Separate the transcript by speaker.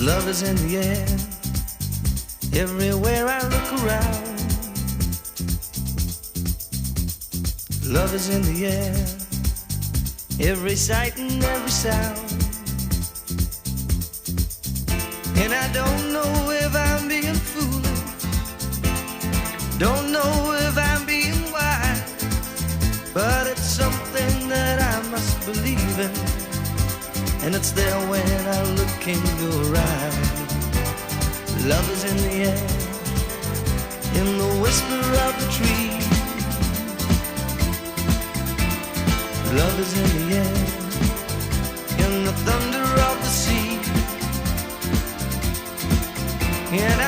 Speaker 1: Love is in the air, everywhere I look around. Love is in the air, every sight and every sound. And I don't know if I'm being foolish, don't know if I'm being wise, but it's something that I must believe in, and it's there when I look in your eyes. Love is in the air, in the whisper of the tree. Love is in the air, in the thunder of the sea. And